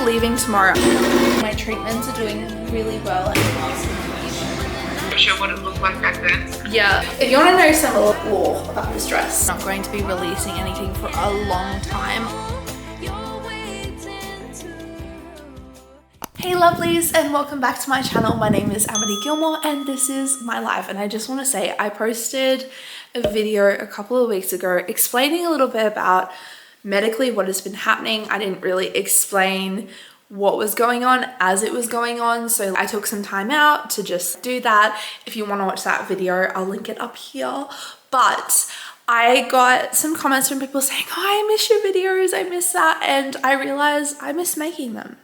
leaving tomorrow. My treatments are doing really well. I'm sure what it looked like back then. Yeah. If you want to know some lore about this dress, I'm not going to be releasing anything for a long time. Hey lovelies, and welcome back to my channel. My name is Amity Gilmour and this is my life. And I just want to say I posted a video a couple of weeks ago explaining a little bit about medically what has been happening. I didn't really explain what was going on as it was going on, so I took some time out to just do that. If you want to watch that video, I'll link it up here. But I got some comments from people saying, oh, I miss your videos, I miss that, and I realized I miss making them.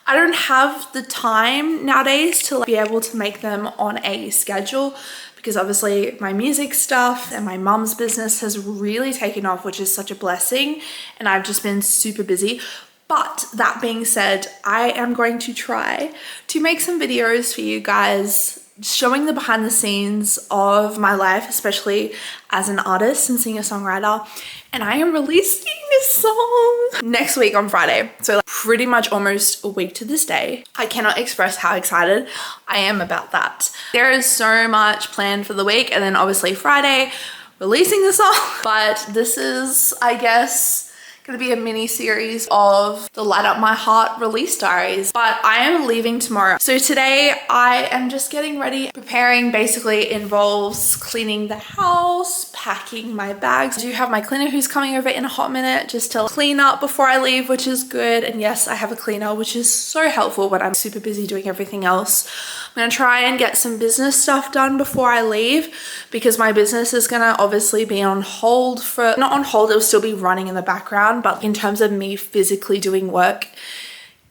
I don't have the time nowadays to be able to make them on a schedule because obviously my music stuff and my mum's business has really taken off, which is such a blessing, and I've just been super busy. But that being said, I am going to try to make some videos for you guys showing the behind the scenes of my life, especially as an artist and singer-songwriter. And I am releasing this song next week on Friday. So pretty much almost a week to this day. I cannot express how excited I am about that. There is so much planned for the week, and then obviously Friday, releasing the song. But this is, I guess, gonna be a mini series of the Light Up My Heart release diaries, but I am leaving tomorrow. So today I am just getting ready. Preparing basically involves cleaning the house, packing my bags. I do have my cleaner who's coming over in a hot minute just to clean up before I leave, which is good. And yes, I have a cleaner, which is so helpful when I'm super busy doing everything else. I'm gonna try and get some business stuff done before I leave because my business is gonna obviously be on hold for, not on hold, it'll still be running in the background, but in terms of me physically doing work,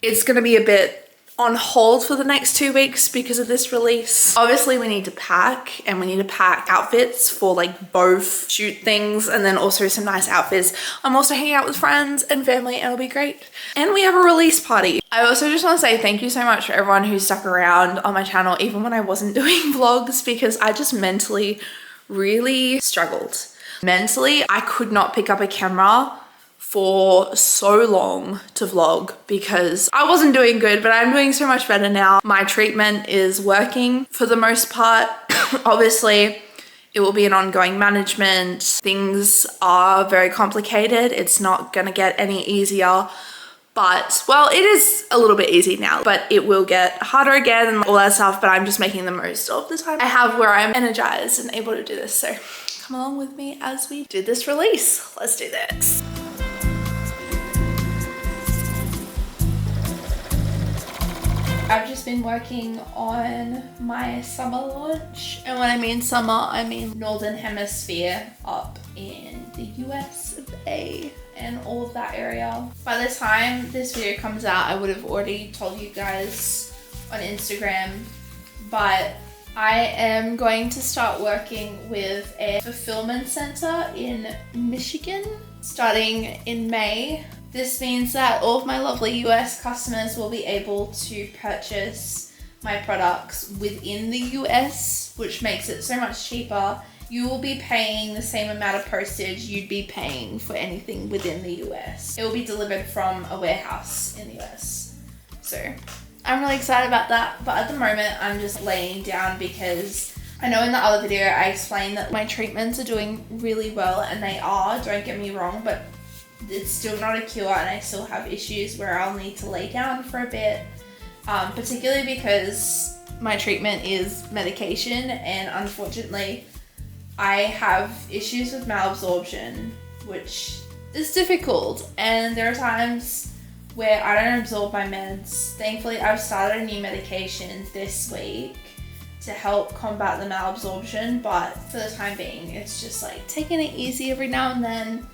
it's gonna be a bit on hold for the next 2 weeks because of this release. Obviously we need to pack, and we need to pack outfits for like both shoot things and then also some nice outfits. I'm also hanging out with friends and family and it'll be great. And we have a release party. I also just want to say thank you so much for everyone who stuck around on my channel even when I wasn't doing vlogs, because I just mentally really struggled. Mentally, I could not pick up a camera for so long to vlog because I wasn't doing good, but I'm doing so much better now. My treatment is working for the most part. Obviously, it will be an ongoing management. Things are very complicated. It's not gonna get any easier, but well, it is a little bit easy now, but it will get harder again and all that stuff, but I'm just making the most of the time I have where I'm energized and able to do this. So come along with me as we do this release. Let's do this. I've just been working on my summer launch, and when I mean summer, I mean Northern Hemisphere up in the US of A and all of that area. By the time this video comes out, I would have already told you guys on Instagram, but I am going to start working with a fulfillment center in Michigan starting in May. This means that all of my lovely US customers will be able to purchase my products within the US, which makes it so much cheaper. You will be paying the same amount of postage you'd be paying for anything within the US. It will be delivered from a warehouse in the US. So I'm really excited about that, but at the moment I'm just laying down because I know in the other video I explained that my treatments are doing really well, and they are, don't get me wrong, but it's still not a cure and I still have issues where I'll need to lay down for a bit, particularly because my treatment is medication, and unfortunately I have issues with malabsorption, which is difficult, and there are times where I don't absorb my meds. Thankfully I've started a new medication this week to help combat the malabsorption, but for the time being it's just like taking it easy every now and then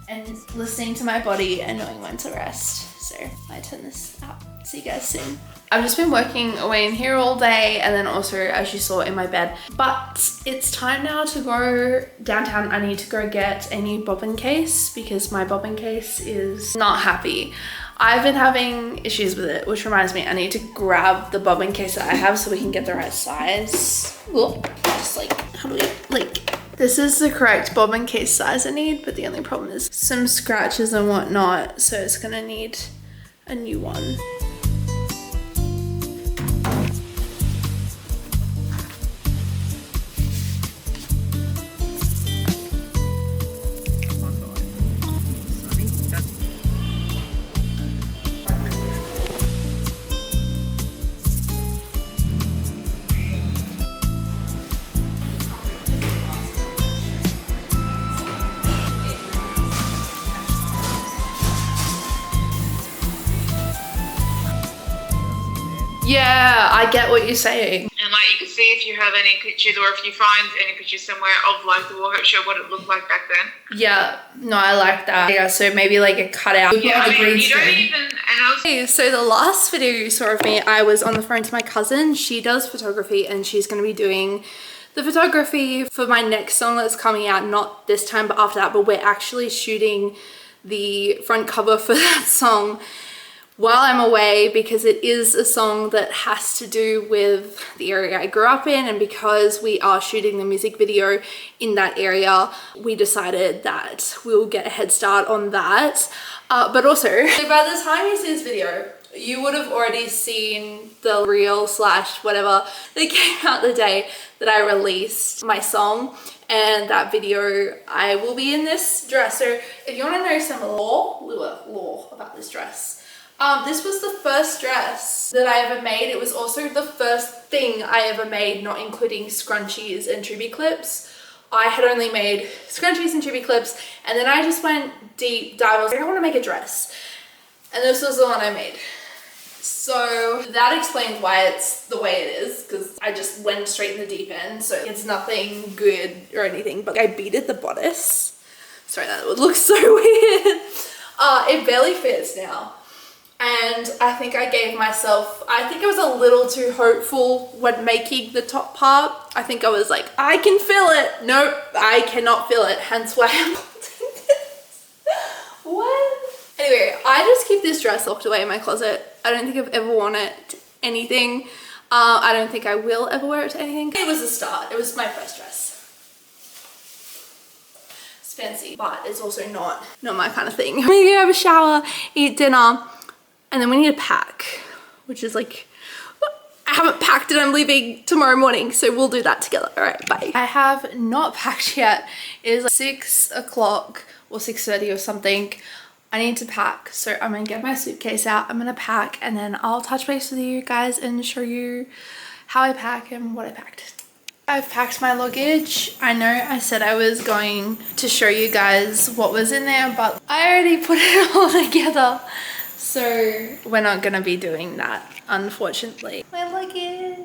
and listening to my body and knowing when to rest. So I turn this out. See you guys soon. I've just been working away in here all day, and then also, as you saw, in my bed. But it's time now to go downtown. I need to go get a new bobbin case because my bobbin case is not happy. I've been having issues with it, which reminds me, I need to grab the bobbin case that I have so we can get the right size. Whoop, just like, how do we, like, this is the correct bobbin case size I need, but the only problem is some scratches and whatnot, so it's gonna need a new one. Yeah, I get what you're saying. And like you can see if you have any pictures or if you find any pictures somewhere of like the wall, show what it looked like back then. Yeah, no, I like that. Yeah, so maybe like a cutout. Yeah, I mean, you don't even, and also Okay, so the last video you saw of me, I was on the phone to my cousin. She does photography and she's going to be doing the photography for my next song that's coming out, not this time but after that, but we're actually shooting the front cover for that song while I'm away because it is a song that has to do with the area I grew up in, and because we are shooting the music video in that area, we decided that we'll get a head start on that. But also, by the time you see this video, you would have already seen the reel slash whatever that came out the day that I released my song, and that video I will be in this dress. So if you want to know some lore about this dress, this was the first dress that I ever made. It was also the first thing I ever made, not including scrunchies and tribby clips. I had only made scrunchies and tribby clips, and then I just went deep dive. I was like, I want to make a dress. And this was the one I made. So that explains why it's the way it is, because I just went straight in the deep end. So it's nothing good or anything, but I beaded the bodice. Sorry, that would look so weird. It barely fits now. And I think I gave myself, I think I was a little too hopeful when making the top part. I think I was like, I can feel it. Nope, I cannot feel it. Hence why I'm holding this. What? Anyway, I just keep this dress locked away in my closet. I don't think I've ever worn it to anything. I don't think I will ever wear it to anything. It was a start. It was my first dress. It's fancy, but it's also not my kind of thing. I'm gonna go have a shower, eat dinner, and then we need to pack, which is like, I haven't packed and I'm leaving tomorrow morning, so we'll do that together. All right, bye. I have not packed yet. It is like 6 o'clock or 6:30 or something. I need to pack, so I'm gonna get my suitcase out, I'm gonna pack, and then I'll touch base with you guys and show you how I pack and what I packed. I've packed my luggage. I know I said I was going to show you guys what was in there, but I already put it all together. So we're not gonna be doing that, unfortunately. My luggage.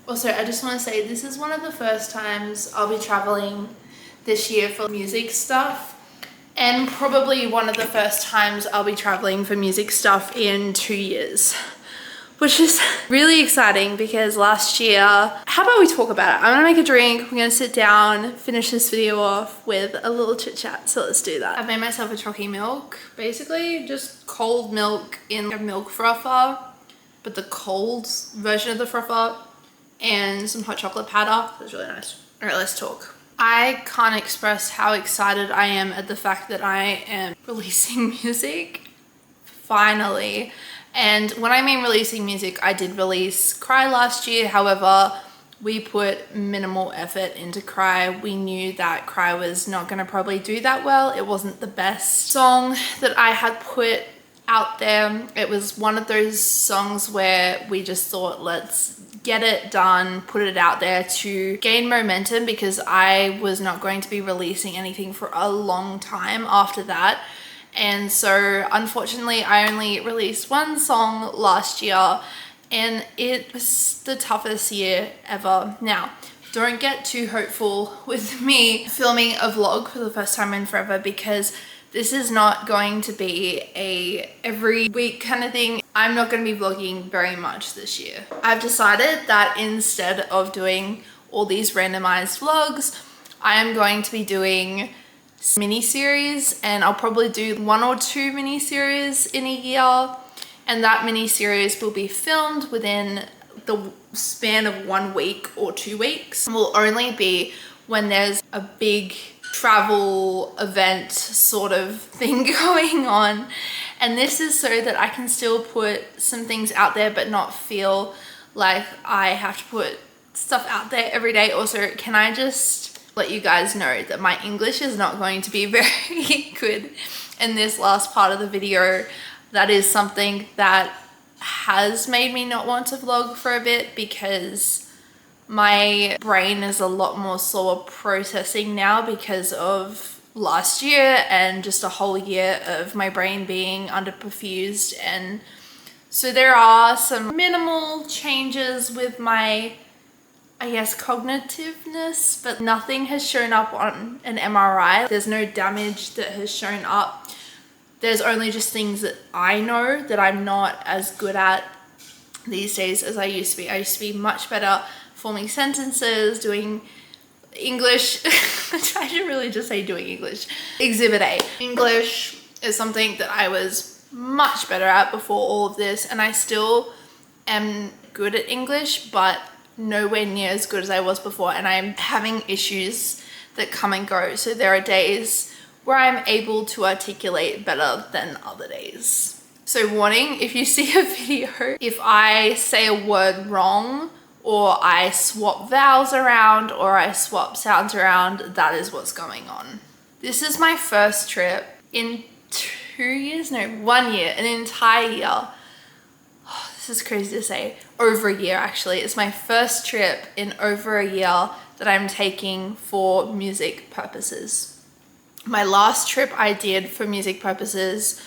Also, I just wanna say this is one of the first times I'll be traveling this year for music stuff, and probably one of the first times I'll be traveling for music stuff in 2 years, which is really exciting because last year, how about we talk about it? I'm gonna make a drink, we're gonna sit down, finish this video off with a little chit chat, so let's do that. I've made myself a chocolate milk, basically just cold milk in a milk frother, but the cold version of the frother, and some hot chocolate powder. That's really nice. All right, let's talk. I can't express how excited I am at the fact that I am releasing music, finally. And when I mean releasing music, I did release Cry last year. However, we put minimal effort into Cry. We knew that Cry was not gonna probably do that well. It wasn't the best song that I had put out there. It was one of those songs where we just thought, let's get it done, put it out there to gain momentum, because I was not going to be releasing anything for a long time after that. And so unfortunately I only released one song last year, and it was the toughest year ever. Now, don't get too hopeful with me filming a vlog for the first time in forever, because this is not going to be a every week kind of thing. I'm not going to be vlogging very much this year. I've decided that instead of doing all these randomized vlogs, I am going to be doing mini-series, and I'll probably do 1 or 2 mini-series in a year, and that mini-series will be filmed within the span of 1 week or 2 weeks. It will only be when there's a big travel event sort of thing going on, And this is so that I can still put some things out there but not feel like I have to put stuff out there every day. Also, can I just let you guys know that my English is not going to be very good in this last part of the video. That is something that has made me not want to vlog for a bit, because my brain is a lot more slower processing now because of last year and just a whole year of my brain being underperfused. And so there are some minimal changes with my, I guess, cognitiveness, but nothing has shown up on an MRI. There's no damage that has shown up. There's only just things that I know that I'm not as good at these days as I used to be. I used to be much better forming sentences, doing English. I should really just say doing English. Exhibit A. English is something that I was much better at before all of this, and I still am good at English, but nowhere near as good as I was before, and I'm having issues that come and go. So there are days where I'm able to articulate better than other days. So warning, if you see a video, if I say a word wrong, or I swap vowels around, or I swap sounds around, that is what's going on. This is my first trip in 2 years, no, 1 year, an entire year. Oh, this is crazy to say, over a year actually. It's my first trip in over a year that I'm taking for music purposes. My last trip I did for music purposes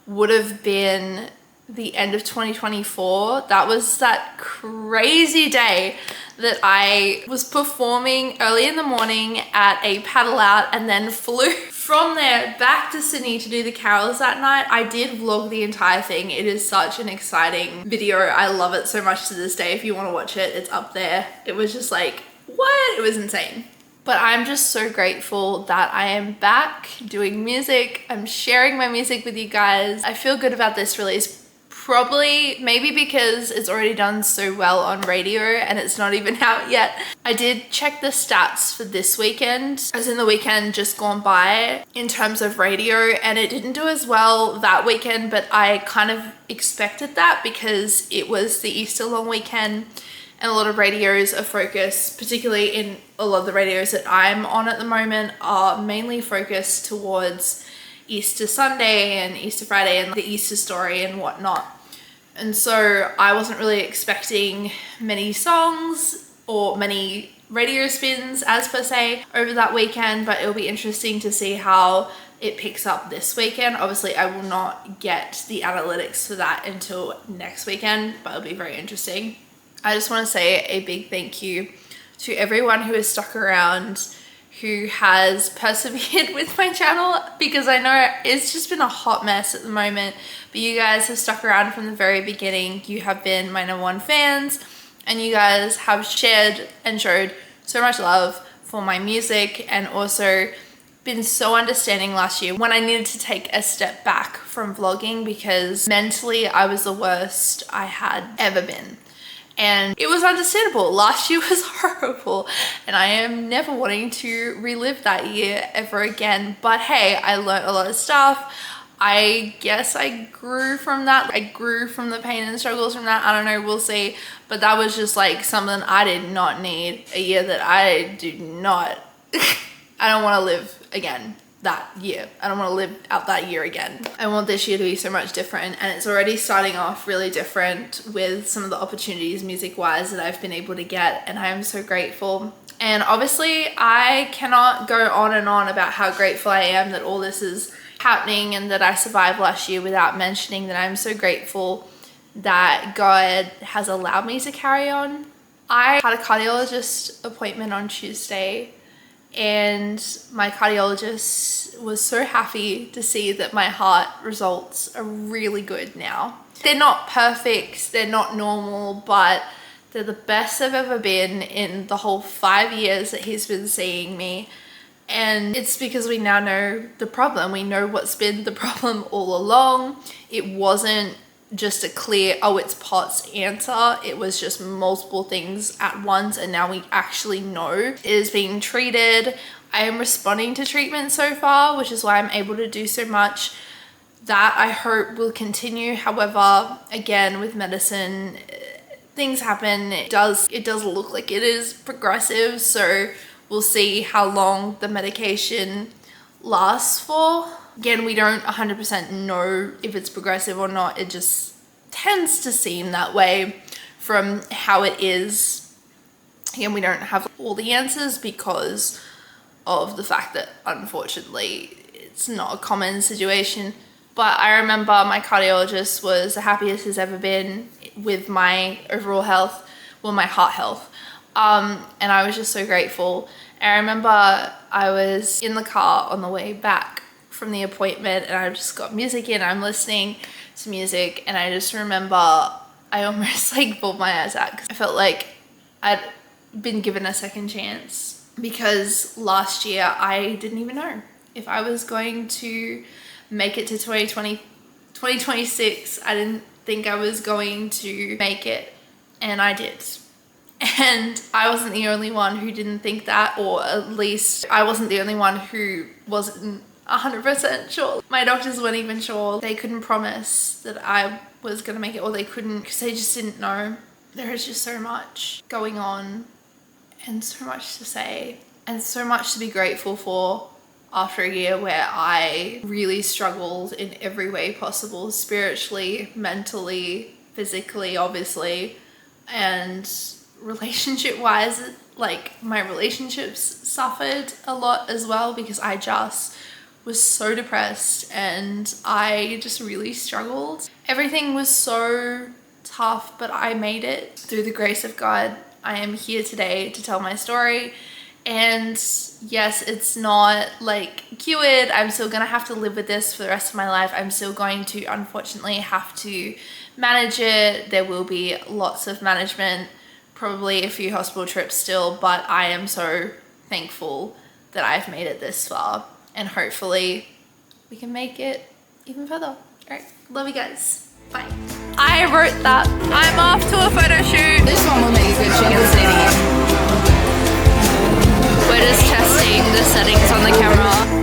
would have been the end of 2024. That was that crazy day that I was performing early in the morning at a paddle out and then flew from there back to Sydney to do the carols that night. I did vlog the entire thing. It is such an exciting video. I love it so much to this day. If you want to watch it, it's up there. It was just like, what? It was insane. But I'm just so grateful that I am back doing music. I'm sharing my music with you guys. I feel good about this release. Probably, maybe because it's already done so well on radio and it's not even out yet. I did check the stats for this weekend, as in the weekend just gone by, in terms of radio, and it didn't do as well that weekend, but I kind of expected that because it was the Easter long weekend and a lot of radios are focused, particularly in a lot of the radios that I'm on at the moment, are mainly focused towards Easter Sunday and Easter Friday and the Easter story and whatnot. And so I wasn't really expecting many songs or many radio spins as per se over that weekend, but it'll be interesting to see how it picks up this weekend. Obviously, I will not get the analytics for that until next weekend, but it'll be very interesting. I just want to say a big thank you to everyone who has stuck around, who has persevered with my channel, because I know it's just been a hot mess at the moment, but you guys have stuck around from the very beginning. You have been my #1 fans, and you guys have shared and showed so much love for my music, and also been so understanding last year when I needed to take a step back from vlogging, because mentally I was the worst I had ever been. And it was understandable. Last year was horrible, and I am never wanting to relive that year ever again. But hey, I learned a lot of stuff. I guess I grew from that. I grew from the pain and struggles from that. I don't know, we'll see. But that was just like something I did not need. A year that I do not, I don't want to live again that year. I don't want to live out that year again. I want this year to be so much different, and it's already starting off really different with some of the opportunities music-wise that I've been able to get, and I am so grateful. And obviously I cannot go on and on about how grateful I am that all this is happening and that I survived last year without mentioning that I'm so grateful that God has allowed me to carry on. I had a cardiologist appointment on Tuesday, and my cardiologist was so happy to see that my heart results are really good now. They're not perfect, they're not normal, but they're the best I've ever been in the whole 5 years that he's been seeing me. And it's because we now know the problem. We know what's been the problem all along. It wasn't just a clear, oh, it's POTS answer. It was just multiple things at once, and now we actually know it is being treated. I am responding to treatment so far, which is why I'm able to do so much. that I hope will continue. However, again, with medicine, things happen. It does look like it is progressive, so we'll see how long the medication lasts for. Again, we don't 100% know if it's progressive or not. It just tends to seem that way from how it is. Again, we don't have all the answers because of the fact that, unfortunately, it's not a common situation. But I remember my cardiologist was the happiest he's ever been with my overall health, well, my heart health. And I was just so grateful. I remember I was in the car on the way back from the appointment, and I just got music in. I'm listening to music, and I just remember I almost like bawled my eyes out because I felt like I'd been given a second chance, because last year I didn't even know if I was going to make it to 2026. I didn't think I was going to make it, and I did. And I wasn't the only one who didn't think that, or at least I wasn't the only one who wasn't 100% sure. My doctors weren't even sure. They couldn't promise that I was gonna make it, or they couldn't, because they just didn't know. There is just so much going on, and so much to say, and so much to be grateful for after a year where I really struggled in every way possible, spiritually, mentally, physically, obviously, and relationship wise. Like, my relationships suffered a lot as well, because I just was so depressed and I just really struggled. Everything was so tough, but I made it. Through the grace of God, I am here today to tell my story. And yes, it's not like cured. I'm still gonna have to live with this for the rest of my life. I'm still going to, unfortunately, have to manage it. There will be lots of management, probably a few hospital trips still, but I am so thankful that I've made it this far, and hopefully we can make it even further. All right, love you guys. Bye. I wrote that. I'm off to a photo shoot. This one will make a good chicken city. We're just testing the settings on the camera.